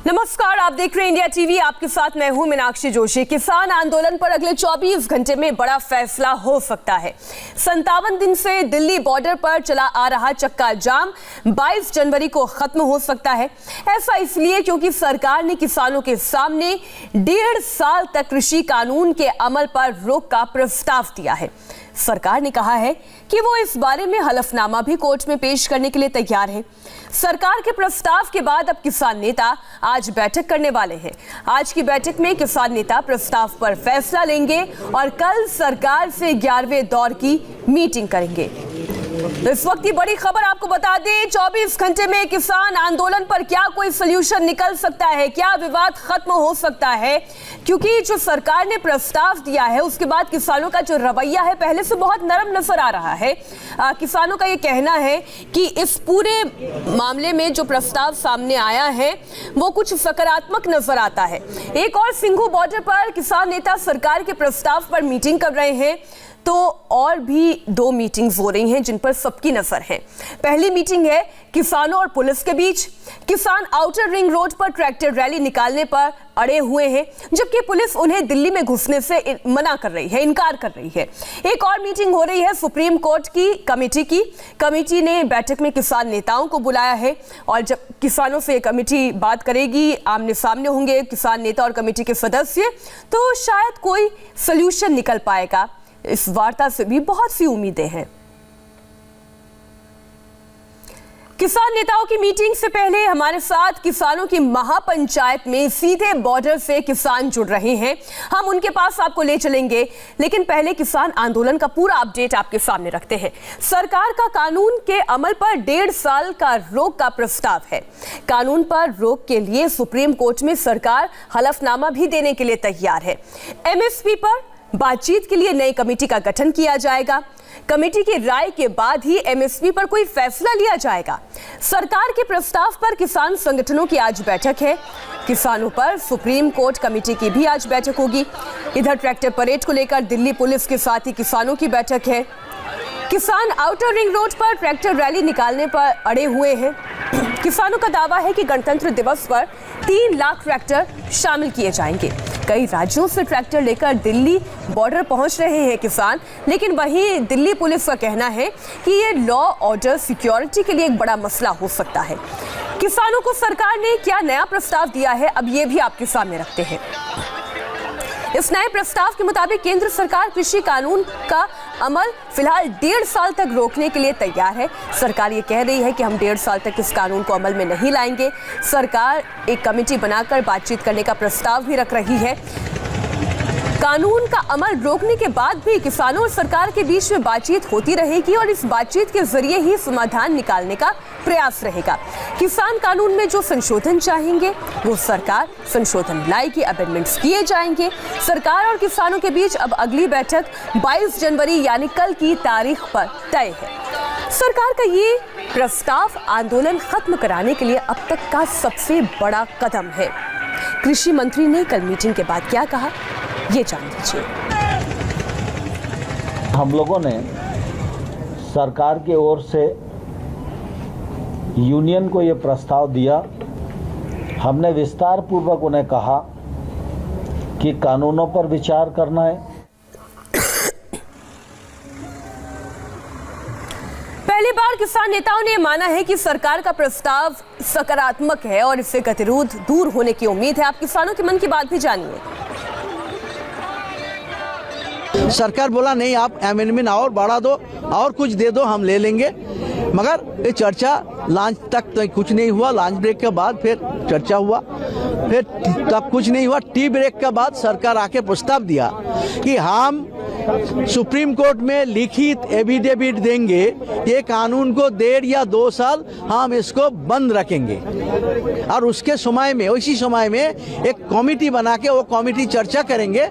नमस्कार, आप देख रहे हैं इंडिया टीवी। आपके साथ मैं हूं मीनाक्षी जोशी। किसान आंदोलन पर अगले 24 घंटे में बड़ा फैसला हो सकता है। 57 दिन से दिल्ली बॉर्डर पर चला आ रहा चक्का जाम 22 जनवरी को खत्म हो सकता है। ऐसा इसलिए क्योंकि सरकार ने किसानों के सामने 1.5 साल तक कृषि कानून के अमल पर रोक का प्रस्ताव दिया है। सरकार ने कहा है कि वो इस बारे में हलफनामा भी कोर्ट में पेश करने के लिए तैयार है। सरकार के प्रस्ताव के बाद अब किसान नेता आज बैठक करने वाले हैं। आज की बैठक में किसान नेता प्रस्ताव पर फैसला लेंगे और कल सरकार से 11वें दौर की मीटिंग करेंगे। इस वक्त की बड़ी खबर आपको बता दें, 24 घंटे में किसान आंदोलन पर क्या कोई सलूशन निकल सकता है, क्या विवाद खत्म हो सकता है? क्योंकि जो सरकार ने प्रस्ताव दिया है उसके बाद किसानों का जो रवैया है पहले से बहुत नरम नजर आ रहा है। किसानों का ये कहना है कि इस पूरे मामले में जो प्रस्ताव सामने आया है वो कुछ सकारात्मक नजर आता है। एक और सिंघू बॉर्डर पर किसान नेता सरकार के प्रस्ताव पर मीटिंग कर रहे हैं, तो और भी 2 मीटिंग्स हो रही हैं जिन पर सबकी नजर है। पहली मीटिंग है किसानों और पुलिस के बीच। किसान आउटर रिंग रोड पर ट्रैक्टर रैली निकालने पर अड़े हुए हैं, जबकि पुलिस उन्हें दिल्ली में घुसने से मना कर रही है, इनकार कर रही है। एक और मीटिंग हो रही है सुप्रीम कोर्ट की कमेटी ने बैठक में किसान नेताओं को बुलाया है और जब किसानों से कमेटी बात करेगी, आमने सामने होंगे किसान नेता और कमेटी के सदस्य, तो शायद कोई सल्यूशन निकल पाएगा। इस वार्ता से भी बहुत सी उम्मीदें हैं। किसान नेताओं की मीटिंग से पहले हमारे साथ किसानों की महापंचायत में सीधे बॉर्डर से किसान जुड़ रहे हैं, हम उनके पास आपको ले चलेंगे। लेकिन पहले किसान आंदोलन का पूरा अपडेट आपके सामने रखते हैं। सरकार का कानून के अमल पर 1.5 साल का रोक का प्रस्ताव है। कानून पर रोक के लिए सुप्रीम कोर्ट में सरकार हलफनामा भी देने के लिए तैयार है। एमएसपी पर बातचीत के लिए नई कमेटी का गठन किया जाएगा। कमेटी की राय के बाद ही एमएसपी पर कोई फैसला लिया जाएगा। सरकार के प्रस्ताव पर किसान संगठनों की आज बैठक है। किसानों पर सुप्रीम कोर्ट कमेटी की भी आज बैठक होगी। इधर ट्रैक्टर परेड को लेकर दिल्ली पुलिस के साथ ही किसानों की बैठक है। किसान आउटर रिंग रोड पर ट्रैक्टर रैली निकालने पर अड़े हुए हैं। किसानों का दावा है कि गणतंत्र दिवस पर 3 लाख ट्रैक्टर शामिल किए जाएंगे। कई राज्यों से ट्रैक्टर लेकर दिल्ली बॉर्डर पहुंच रहे हैं किसान, लेकिन वहीं दिल्ली पुलिस का कहना है कि ये लॉ ऑर्डर सिक्योरिटी के लिए एक बड़ा मसला हो सकता है। किसानों को सरकार ने क्या नया प्रस्ताव दिया है, अब ये भी आपके सामने रखते हैं। इस नए प्रस्ताव के मुताबिक केंद्र सरकार कृषि कानून का अमल फिलहाल 1.5 साल तक रोकने के लिए तैयार है। सरकार ये कह रही है कि हम 1.5 साल तक इस कानून को अमल में नहीं लाएंगे। सरकार एक कमेटी बनाकर बातचीत करने का प्रस्ताव भी रख रही है। कानून का अमल रोकने के बाद भी किसानों और सरकार के बीच में बातचीत होती रहेगी और इस बातचीत के जरिए ही समाधान निकालने का प्रयास रहेगा। किसान कानून में जो संशोधन चाहेंगे वो सरकार संशोधन लाएगी, अमेंडमेंट्स किए जाएंगे। सरकार और किसानों के बीच अब अगली बैठक 22 जनवरी यानी कल की तारीख पर तय है। सरकार का ये प्रस्ताव आंदोलन खत्म कराने के लिए अब तक का सबसे बड़ा कदम है। कृषि मंत्री ने कल मीटिंग के बाद क्या कहा, ये जान लीजिए। हम लोगों ने सरकार की ओर से यूनियन को ये प्रस्ताव दिया। हमने विस्तार पूर्वक उन्हें कहा कि कानूनों पर विचार करना है। पहली बार किसान नेताओं ने माना है कि सरकार का प्रस्ताव सकारात्मक है और इससे गतिरोध दूर होने की उम्मीद है। आप किसानों के मन की बात भी जानिए। सरकार बोला नहीं, आप अमेंडमेंट और बढ़ा दो और कुछ दे दो, हम ले लेंगे। मगर ये चर्चा लंच तक तो कुछ नहीं हुआ। लंच ब्रेक के बाद फिर चर्चा हुआ, फिर तब कुछ नहीं हुआ। टी ब्रेक के बाद सरकार आके प्रस्ताव दिया कि हम सुप्रीम कोर्ट में लिखित एफिडेविट देंगे, ये कानून को 1.5 या 2 साल हम इसको बंद रखेंगे। और उसके समय में, उसी समय में एक कमेटी बना के वो कमेटी चर्चा करेंगे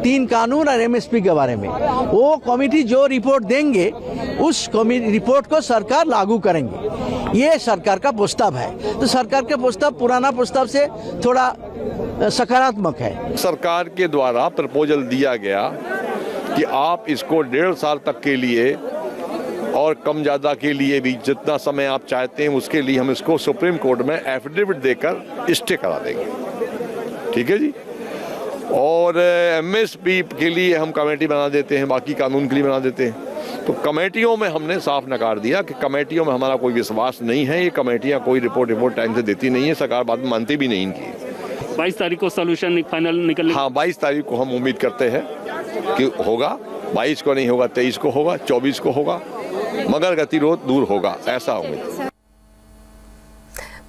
3 कानून और एमएसपी के बारे में। वो कमेटी जो रिपोर्ट देंगे उस रिपोर्ट को सरकार लागू करेंगे। ये सरकार का प्रस्ताव है। तो सरकार के प्रस्ताव पुराना प्रस्ताव से थोड़ा सकारात्मक है। सरकार के द्वारा प्रपोजल दिया गया कि आप इसको 1.5 साल तक के लिए और कम ज़्यादा के लिए भी जितना समय आप चाहते हैं उसके लिए हम इसको सुप्रीम कोर्ट में एफिडेविट देकर स्टे करा देंगे। ठीक है जी। और एमएसपी के लिए हम कमेटी बना देते हैं, बाकी कानून के लिए बना देते हैं। तो कमेटियों में हमने साफ नकार दिया कि कमेटियों में हमारा कोई विश्वास नहीं है। ये कमेटियां कोई रिपोर्ट टाइम से देती नहीं है, सरकार बाद में मानती भी नहीं इनकी। 22 तारीख को सोल्यूशन फाइनल निकलने। हाँ, 22 तारीख को हम उम्मीद करते हैं कि होगा। 22 को नहीं होगा, 23 को होगा, 24 को होगा, मगर गतिरोध दूर होगा, ऐसा उम्मीद।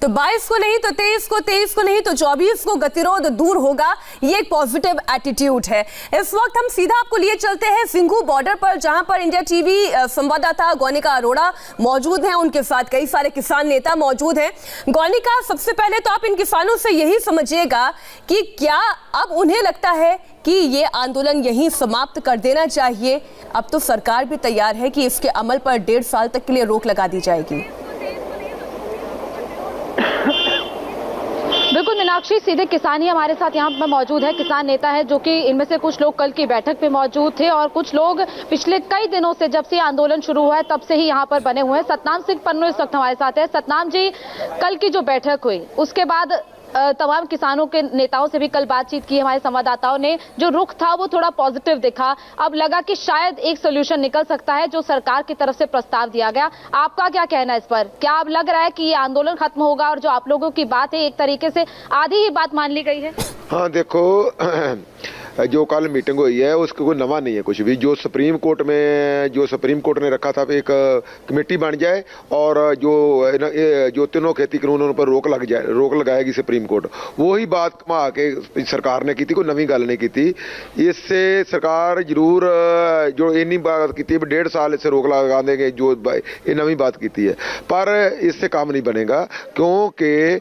तो 22 को नहीं तो 23 को, 23 को नहीं तो 24 को गतिरोध दूर होगा, ये एक पॉजिटिव एटीट्यूड है। इस वक्त हम सीधा आपको लिए चलते हैं सिंघू बॉर्डर पर, जहां पर इंडिया टीवी संवाददाता गौनिका अरोड़ा मौजूद हैं। उनके साथ कई सारे किसान नेता मौजूद हैं। गौनिका, सबसे पहले तो आप इन किसानों से यही समझिएगा कि क्या अब उन्हें लगता है कि ये आंदोलन यहीं समाप्त कर देना चाहिए? अब तो सरकार भी तैयार है कि इसके अमल पर 1.5 साल तक के लिए रोक लगा दी जाएगी। बिल्कुल मीनाक्षी, सीधे किसान ही हमारे साथ यहाँ पर मौजूद है। किसान नेता है जो कि इनमें से कुछ लोग कल की बैठक पे मौजूद थे और कुछ लोग पिछले कई दिनों से, जब से आंदोलन शुरू हुआ है तब से ही यहाँ पर बने हुए हैं। सतनाम सिंह पन्नू इस वक्त हमारे साथ है। सतनाम जी, कल की जो बैठक हुई उसके बाद तमाम किसानों के नेताओं से भी कल बातचीत की हमारे संवाददाताओं ने, जो रुख था वो थोड़ा पॉजिटिव दिखा। अब लगा कि शायद एक सोल्यूशन निकल सकता है जो सरकार की तरफ से प्रस्ताव दिया गया। आपका क्या कहना है इस पर? क्या अब लग रहा है कि ये आंदोलन खत्म होगा और जो आप लोगों की बात है एक तरीके से आधी ही बात मान ली गई है? हाँ देखो, जो कल मीटिंग हुई है उसको कोई नवा नहीं है कुछ भी। जो सुप्रीम कोर्ट ने रखा था एक कमेटी बन जाए और जो तीनों खेती कानूनों पर रोक लगाएगी सुप्रीम कोर्ट, वही बात घुमा के सरकार ने की थी, कोई नवी गल नहीं की थी। इससे सरकार जरूर जो इन्नी बात की थी 1.5 साल से रोक लगा देंगे, जो ये नवी बात की है, पर इससे काम नहीं बनेगा। क्योंकि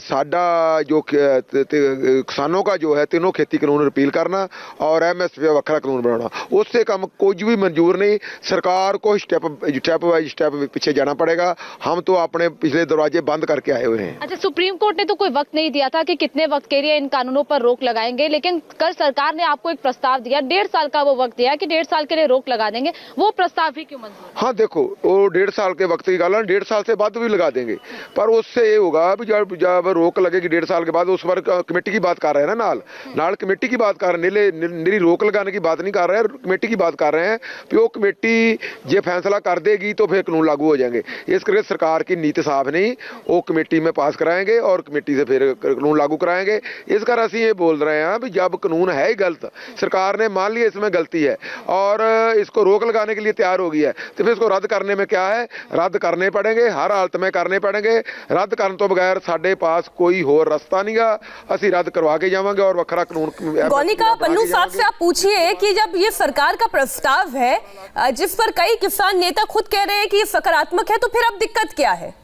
साडा जो किसानों का जो है तीनों खेती कानून रिपील करना और एमएसपी वखरा कानून बनाना, उससे कम कुछ भी मंजूर नहीं। सरकार को स्टेप बाय स्टेप पीछे जाना पड़ेगा। हम तो अपने पिछले दरवाजे बंद करके आए हुए हैं। अच्छा, सुप्रीम कोर्ट ने तो कोई वक्त नहीं दिया था कि कितने वक्त के लिए इन कानूनों पर रोक लगाएंगे, लेकिन कल सरकार ने आपको एक प्रस्ताव दिया, 1.5 साल का वो वक्त दिया कि 1.5 साल के लिए रोक लगा देंगे। वो प्रस्ताव भी क्यों मंजूर? हाँ देखो, वो 1.5 साल के वक्त की गल है, 1.5 साल से बाद भी लगा देंगे, पर उससे ये होगा जब रोक लगेगी 1.5 साल के बाद, उस पर कमेटी की बात कर रहे हैं ना, नाल कमेटी की बात कर रहे हैं, निरी रोक लगाने की बात नहीं कर रहे हैं, कमेटी की बात कर रहे हैं कि वो कमेटी जे फैसला कर देगी तो फिर कानून लागू हो जाएंगे। इस करके सरकार की नीति साफ नहीं, वो कमेटी में पास कराएंगे और कमेटी से फिर कानून लागू कराएंगे। इस कर असं ये बोल रहे हैं भी जब कानून है ही गलत, सरकार ने मान लिया इसमें गलती है और इसको रोक लगाने के लिए तैयार हो गई है, तो फिर इसको रद्द करने में क्या है? रद्द करने पड़ेंगे, हर हालत में करने पड़ेंगे। रद्द करने तो बगैर साडे पास कोई होर रास्ता नहीं गा, असी रद्द करवा के जावांगे और वखरा कानून। गौनिका, पन्नू साहब से आप पूछिए कि जब ये सरकार का प्रस्ताव है जिस पर कई किसान नेता खुद कह रहे हैं कि ये सकारात्मक है, तो फिर अब दिक्कत क्या है?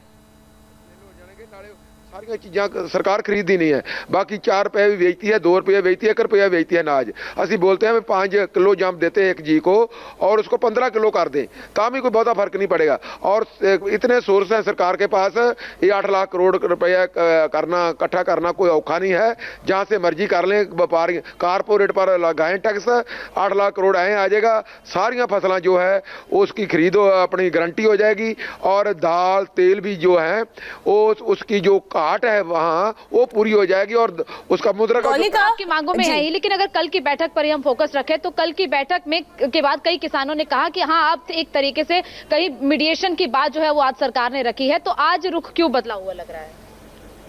सारी चीज़ें सरकार खरीदी नहीं है, बाकी 4 रुपये भी बेचती है, 2 रुपये बेचती है, 1 रुपया बेचती है अनाज। असी बोलते हैं 5 किलो जम देते हैं एक जी को और उसको 15 किलो कर दें, तो भी कोई बहुता फर्क नहीं पड़ेगा। और इतने सोर्स हैं सरकार के पास, ये 8 लाख करोड़ रुपया करना, इकट्ठा करना कोई औखा नहीं है। जहाँ से मर्जी कर लें, व्यापारी कारपोरेट पर लगाएं टैक्स, 8 लाख करोड़ आए आ जाएगा। सारियाँ फसलें जो है उसकी खरीद अपनी गारंटी हो जाएगी और दाल तेल भी जो है उसकी जो घाट है वहाँ वो पूरी हो जाएगी और उसका मुद्रा का आपकी मांगों में है ही। लेकिन अगर कल की बैठक पर ही हम फोकस रखें तो कल की बैठक में के बाद कई किसानों ने कहा कि हाँ, अब एक तरीके से कहीं मीडिएशन की बात जो है वो आज सरकार ने रखी है, तो आज रुख क्यों बदला हुआ लग रहा है?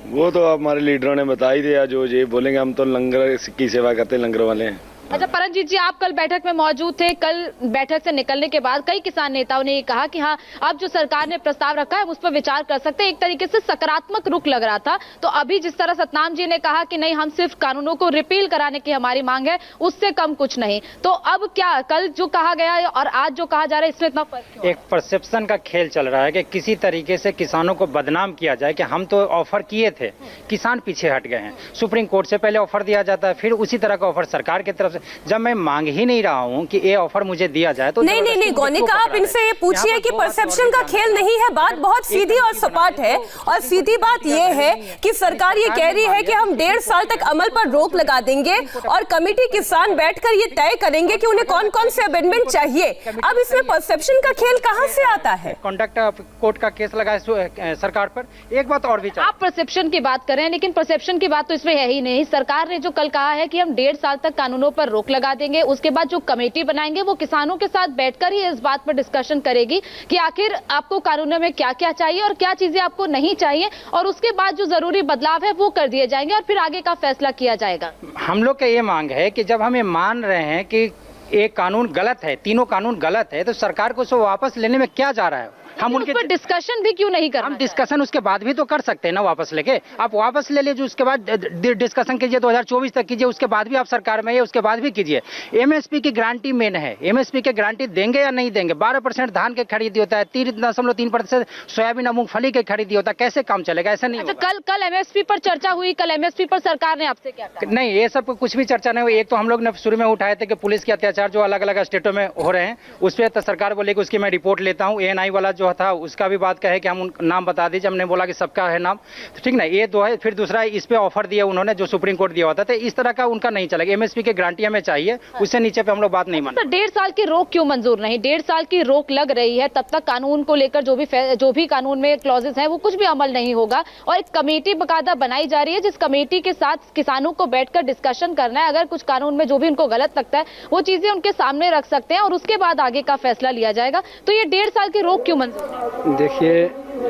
वो तो हमारे लीडरों ने बता ही दिया, जो ये बोलेंगे। हम तो लंगर की सेवा करते हैं, लंगर वाले हैं। अच्छा परमजीत जी, आप कल बैठक में मौजूद थे। कल बैठक से निकलने के बाद कई किसान नेताओं ने ये कहा कि हाँ, अब जो सरकार ने प्रस्ताव रखा है उस पर विचार कर सकते हैं। एक तरीके से सकारात्मक रुख लग रहा था। तो अभी जिस तरह सतनाम जी ने कहा कि नहीं, हम सिर्फ कानूनों को रिपील कराने की हमारी मांग है, उससे कम कुछ नहीं, तो अब क्या कल जो कहा गया और आज जो कहा जा रहा है इसमें इतना फर्क क्यों? एक परसेप्शन का खेल चल रहा है कि किसी तरीके से किसानों को बदनाम किया जाए कि हम तो ऑफर किए थे, किसान पीछे हट गए हैं। सुप्रीम कोर्ट से पहले ऑफर दिया जाता है, फिर उसी तरह का ऑफर सरकार की तरफ जब मैं मांग ही नहीं रहा हूँ कि ये ऑफर मुझे दिया जाए तो नहीं नहीं नहीं गौनिका, आप इनसे ये पूछिए कि परसेप्शन का खेल नहीं है। बात बहुत सीधी और सपाट है, और सीधी बात ये है कि सरकार ये कह रही है कि हम 1.5 साल तक अमल पर रोक लगा देंगे और कमेटी किसान बैठकर ये तय करेंगे कि उन्हें कौन कौन से अमेंडमेंट चाहिए। अब इसमें परसेप्शन का खेल कहां से आता है? कॉन्डक्ट कोर्ट का केस लगा है सरकार पर। एक बात और भी आप परसेप्शन की बात करें, लेकिन परसेप्शन की बात तो इसमें है ही नहीं। सरकार ने जो कल कहा है कि हम 1.5 साल तक कानूनों पर रोक लगा देंगे, उसके बाद जो कमेटी बनाएंगे वो किसानों के साथ बैठकर ही इस बात पर डिस्कशन करेगी कि आखिर आपको कानूनों में क्या क्या चाहिए और क्या चीजें आपको नहीं चाहिए, और उसके बाद जो जरूरी बदलाव है वो कर दिए जाएंगे और फिर आगे का फैसला किया जाजाएगा। हम लोग का ये मांग है कि जब हम ये मान रहे हैं कि एक कानून गलत है, तीनों कानून गलत है, तो सरकार को उसको वापस लेने में क्या जा रहा है? हम उनके पर डिस्कशन भी क्यों नहीं कर रहे? हम डिस्कशन उसके बाद भी तो कर सकते हैं ना, वापस लेके। आप वापस ले लीजिए, उसके बाद डिस्कशन कीजिए, 2024 तक कीजिए, उसके बाद भी आप सरकार में है, उसके बाद भी कीजिए। एमएसपी की गारंटी मेन है, एमएसपी की गारंटी देंगे या नहीं देंगे? 12% धान के खरीदी होता है, 3.3% सोयाबीन और मूंगफली के खरीदी होता है, कैसे काम चलेगा? ऐसा नहीं। अच्छा, कल एमएसपी पर चर्चा हुई, कल एमएसपी पर सरकार ने आपसे क्या कहा? नहीं, ये सब कुछ भी चर्चा नहीं हुई। एक तो हम लोग ने शुरू में उठाए थे कि पुलिस के अत्याचार जो अलग अलग स्टेटों में हो रहे हैं, उस पर तो सरकार बोले कि उसकी मैं रिपोर्ट लेता हूँ। ANI वाला जो था उसका भी बात कहे कि हम नाम बता दीजिए, हमने बोला कि सबका है नाम, तो ठीक ना, ये दो है। फिर दूसरा, इस पे ऑफर दिया उन्होंने जो सुप्रीम कोर्ट दिया होता था, इस तरह का उनका नहीं चलेगा। एमएसपी की गारंटी हमें चाहिए, उससे नीचे पे हम लोग बात नहीं मानते। तो 1.5 साल की रोक क्यों मंजूर नहीं? 1.5 साल की रोक लग रही है, तब तक कानून को लेकर जो भी कानून में क्लॉजेस हैं वो कुछ भी अमल नहीं होगा, और एक कमेटी बकायदा बनाई जा रही है जिस कमेटी के साथ किसानों को बैठकर डिस्कशन करना है। अगर कुछ कानून में जो भी उनको गलत लगता है वो चीजें उनके सामने रख सकते हैं और उसके बाद आगे का फैसला लिया जाएगा। तो ये 1.5 साल की रोक क्यों मंजूर है? देखिए,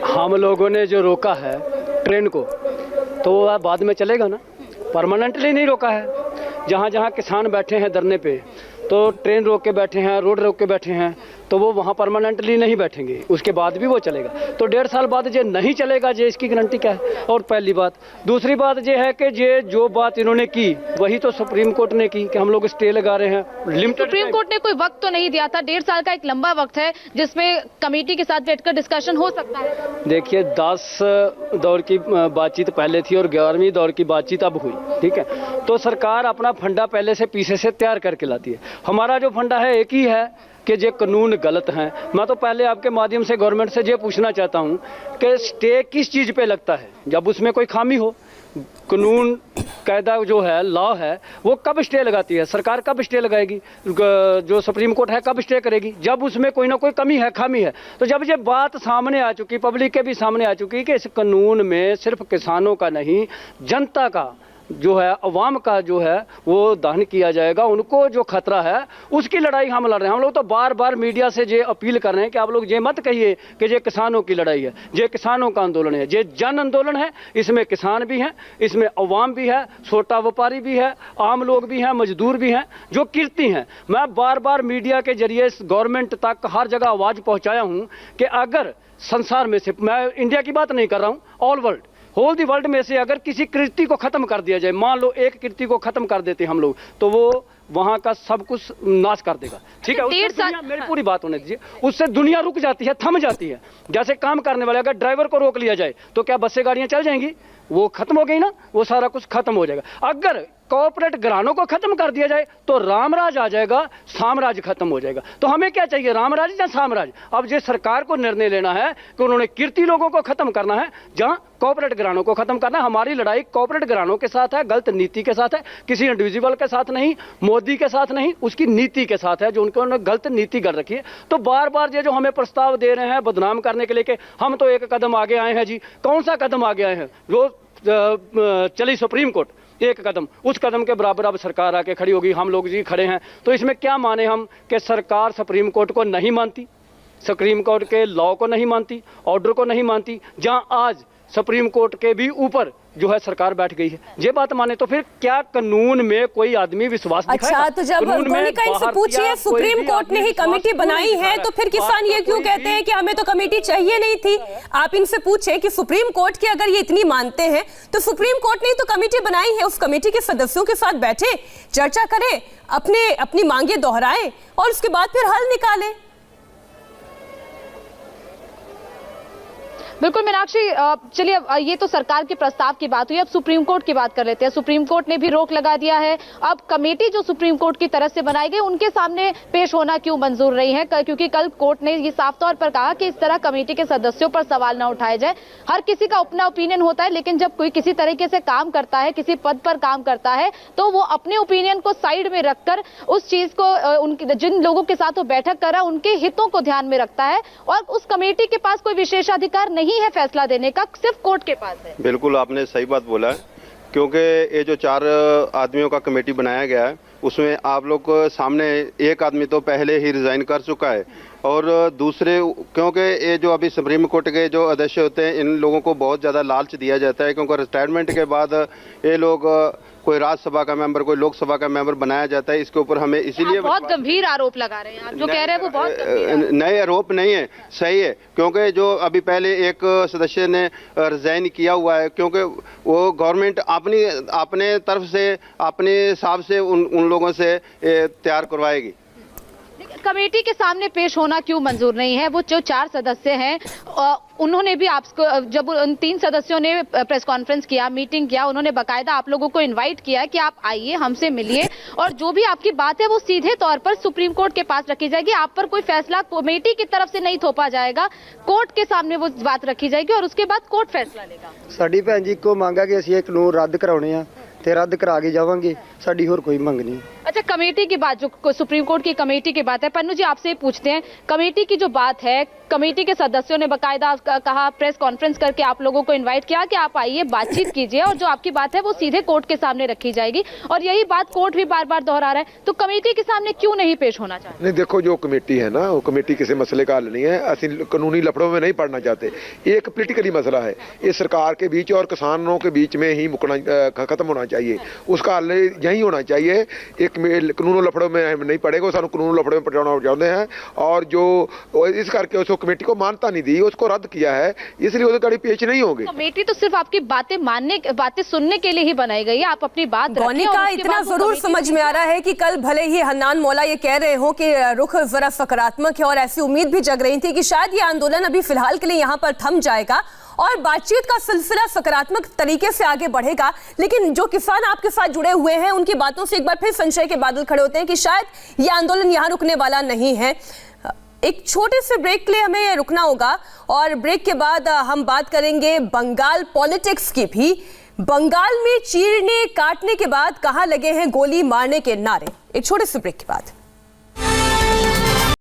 हम लोगों ने जो रोका है ट्रेन को, तो वो बाद में चलेगा ना, परमानेंटली नहीं रोका है। जहाँ जहाँ किसान बैठे हैं धरने पे, तो ट्रेन रोक के बैठे हैं, रोड रोक के बैठे हैं, तो वो वहाँ परमानेंटली नहीं बैठेंगे, उसके बाद भी वो चलेगा। तो 1.5 साल बाद ये नहीं चलेगा, ये इसकी गारंटी क्या है? और पहली बात। दूसरी बात ये है कि ये जो बात इन्होंने की वही तो सुप्रीम कोर्ट ने की कि हम लोग स्टे लगा रहे हैं। लिमिटेड सुप्रीम कोर्ट ने कोई वक्त तो नहीं दिया था, 1.5 साल का एक लंबा वक्त है जिसमें कमेटी के साथ बैठकर डिस्कशन हो सकता है। देखिए, 10 दौर की बातचीत पहले थी और 11वीं दौर की बातचीत अब हुई, ठीक है। तो सरकार अपना फंडा पहले से पीछे से तैयार करके लाती है। हमारा जो फंडा है एक ही है कि ये कानून गलत हैं। मैं तो पहले आपके माध्यम से गवर्नमेंट से ये पूछना चाहता हूँ कि स्टे किस चीज़ पे लगता है? जब उसमें कोई खामी हो। कानून कायदा जो है, लॉ है, वो कब स्टे लगाती है? सरकार कब स्टे लगाएगी? जो सुप्रीम कोर्ट है कब स्टे करेगी? जब उसमें कोई ना कोई कमी है, खामी है। तो जब ये बात सामने आ चुकी, पब्लिक के भी सामने आ चुकी कि इस कानून में सिर्फ किसानों का नहीं, जनता का जो है, अवाम का जो है वो दहन किया जाएगा, उनको जो खतरा है उसकी लड़ाई हम लड़ रहे हैं। हम लोग तो बार बार मीडिया से ये अपील कर रहे हैं कि आप लोग ये मत कहिए कि ये किसानों की लड़ाई है, ये किसानों का आंदोलन है, ये जन आंदोलन है। इसमें किसान भी हैं, इसमें अवाम भी है, छोटा व्यापारी भी है, आम लोग भी हैं, मजदूर भी हैं, जो किरती हैं। मैं बार बार मीडिया के जरिए गवर्नमेंट तक हर जगह आवाज़ पहुँचाया हूँ कि अगर संसार में से, मैं इंडिया की बात नहीं कर रहा हूँ, all world, whole the world में से अगर किसी कृति को खत्म कर दिया जाए, मान लो एक कृति को खत्म कर देते हम लोग, तो वो वहां का सब कुछ नाश कर देगा, ठीक है। मेरी पूरी बात होने दीजिए। उससे दुनिया रुक जाती है, थम जाती है। जैसे काम करने वाले, अगर ड्राइवर को रोक लिया जाए तो क्या बसें गाड़ियां चल जाएंगी? वो खत्म हो गई ना, वो सारा कुछ खत्म हो जाएगा। अगर कॉर्पोरेट घरानों को खत्म कर दिया जाए तो रामराज आ जाएगा, साम्राज्य खत्म हो जाएगा। तो हमें क्या चाहिए, रामराज या साम्राज्य? अब ये सरकार को निर्णय लेना है कि उन्होंने किरती लोगों को खत्म करना है, जहां कॉर्पोरेट घरानों को खत्म करना है। हमारी लड़ाई कॉर्पोरेट घरानों के साथ है, गलत नीति के साथ है, किसी इंडिविजुअल के साथ नहीं, मोदी के साथ नहीं, उसकी नीति के साथ है, जो उन्होंने गलत नीति कर रखी है। तो बार बार ये जो हमें प्रस्ताव दे रहे हैं बदनाम करने के लिए कि हम तो एक कदम आगे आए हैं जी, कौन सा कदम आगे आए हैं? जो चली सुप्रीम कोर्ट एक कदम, उस कदम के बराबर अब सरकार आके खड़ी होगी, हम लोग जी खड़े हैं। तो इसमें क्या माने हम कि सरकार सुप्रीम कोर्ट को नहीं मानती, सुप्रीम कोर्ट के लॉ को नहीं मानती, ऑर्डर को नहीं मानती, जहां आज सुप्रीम कोर्ट के भी ऊपर जो है सरकार बैठ गई है। ये बात माने तो फिर क्या कानून में कोई आदमी विश्वास दिखाएगा? अच्छा, तो जब गौनिका इनसे पूछिए, सुप्रीम कोर्ट ने ही कमेटी बनाई है, तो फिर किसान ये क्यों कहते हैं कि हमें तो कमेटी चाहिए नहीं थी? आप इनसे पूछे कि सुप्रीम कोर्ट की अगर ये इतनी मानते हैं तो सुप्रीम कोर्ट ने तो कमेटी बनाई है, उस कमेटी के सदस्यों के साथ बैठे, चर्चा करें, अपनी मांगे दोहराएं और उसके बाद फिर हल निकालें। बिल्कुल मीनाक्षी, चलिए ये तो सरकार के प्रस्ताव की बात हुई, अब सुप्रीम कोर्ट की बात कर लेते हैं। सुप्रीम कोर्ट ने भी रोक लगा दिया है। अब कमेटी जो सुप्रीम कोर्ट की तरफ से बनाई गई उनके सामने पेश होना क्यों मंजूर नहीं है? क्योंकि कल कोर्ट ने ये साफ तौर पर कहा कि इस तरह कमेटी के सदस्यों पर सवाल न उठाए जाए। हर किसी का अपना ओपिनियन होता है, लेकिन जब कोई किसी तरीके से काम करता है, किसी पद पर काम करता है, तो वो अपने ओपिनियन को साइड में रखकर उस चीज को जिन लोगों के साथ वो बैठक कर रहा है उनके हितों को ध्यान में रखता है, और उस कमेटी के पास कोई विशेषाधिकार नहीं है फैसला देने का, सिर्फ कोर्ट के पास है। बिल्कुल आपने सही बात बोला है, क्योंकि ये जो 4 आदमियों का कमेटी बनाया गया है उसमें आप लोग सामने एक आदमी तो पहले ही रिजाइन कर चुका है, और दूसरे क्योंकि ये जो अभी सुप्रीम कोर्ट के जो अध्यक्ष होते हैं इन लोगों को बहुत ज़्यादा लालच दिया जाता है, क्योंकि रिटायरमेंट के बाद ये लोग कोई राज्यसभा का मेंबर, कोई लोकसभा का मेंबर बनाया जाता है। इसके ऊपर हमें इसीलिए बहुत गंभीर आरोप लगा रहे हैं आप, जो कह रहे हैं वो बहुत नए आरोप नहीं है, सही है, क्योंकि जो अभी पहले एक सदस्य ने रिजाइन किया हुआ है, क्योंकि वो गवर्नमेंट अपने तरफ से अपने हिसाब से उन लोगों से तैयार करवाएगी। कमेटी के सामने पेश होना क्यों मंजूर नहीं है? वो जो 4 सदस्य हैं उन्होंने भी आपको, जब उन 3 सदस्यों ने प्रेस कॉन्फ्रेंस किया, मीटिंग किया, उन्होंने बाकायदा आप लोगों को इनवाइट किया कि आप आइए, हमसे मिलिए, और जो भी आपकी बात है वो सीधे तौर पर सुप्रीम कोर्ट के पास रखी जाएगी। आप पर कोई फैसला कमेटी की तरफ से नहीं थोपा जाएगा, कोर्ट के सामने वो बात रखी जाएगी और उसके बाद कोर्ट फैसला लेगा। साडी भैन जी को मांगा कि ਅਸੀਂ ਇਹ ਕਾਨੂੰਨ ਰੱਦ ਕਰਾਉਣੇ ਆ ਤੇ ਰੱਦ ਕਰਾ ਕੇ ਜਾਵਾਂਗੇ, ਸਾਡੀ ਹੋਰ ਕੋਈ ਮੰਗ नहीं। अच्छा, कमेटी की बात, जो सुप्रीम कोर्ट की कमेटी की बात है, पन्नू जी आपसे पूछते हैं, कमेटी की जो बात है, कमेटी के सदस्यों ने बाकायदा कहा, प्रेस कॉन्फ्रेंस करके आप लोगों को इनवाइट किया कि आप आइए, बातचीत कीजिए, और जो आपकी बात है वो सीधे कोर्ट के सामने रखी जाएगी, और यही बात कोर्ट भी बार बार दोहरा रहा है, तो कमेटी के सामने क्यों नहीं पेश होना चाहते? नहीं, देखो जो कमेटी है ना, वो कमेटी किसी मसले का हल नहीं है, असि कानूनी लफड़ों में नहीं पड़ना चाहते, ये एक पोलिटिकली मसला है, ये सरकार के बीच और किसानों के बीच में ही मुकना खत्म होना चाहिए, उसका हल यही होना चाहिए। एक कानून लफड़ों में हम नहीं पड़ेगा, सानू कानून लफड़ों में पहुंचाना चाहते हैं, और जो इस करके उसको कमेटी को मानता नहीं दी, उसको रद्द किया है, इसलिए उसके गाड़ी पेश नहीं होगी। कमेटी तो सिर्फ आपकी बातें सुनने के लिए ही बनाई गई है, आप अपनी बात गौनी का इतना जरूर समझ में आ रहा है कि कल भले ही हन्नान मौला ये कह रहे हो कि रुख जरा सकारात्मक है, और ऐसी उम्मीद भी जग रही थी कि शायद ये आंदोलन अभी फिलहाल के लिए यहाँ पर थम जाएगा और बातचीत का सिलसिला सकारात्मक तरीके से आगे बढ़ेगा, लेकिन जो किसान आपके साथ जुड़े हुए हैं उनकी बातों से एक बार फिर संशय के बादल खड़े होते हैं कि शायद ये आंदोलन यहाँ रुकने वाला नहीं है। एक छोटे से ब्रेक के लिए हमें रुकना होगा, और ब्रेक के बाद हम बात करेंगे बंगाल पॉलिटिक्स की भी। बंगाल में चीरने काटने के बाद कहां लगे हैं गोली मारने के नारे? एक छोटे से ब्रेक के बाद।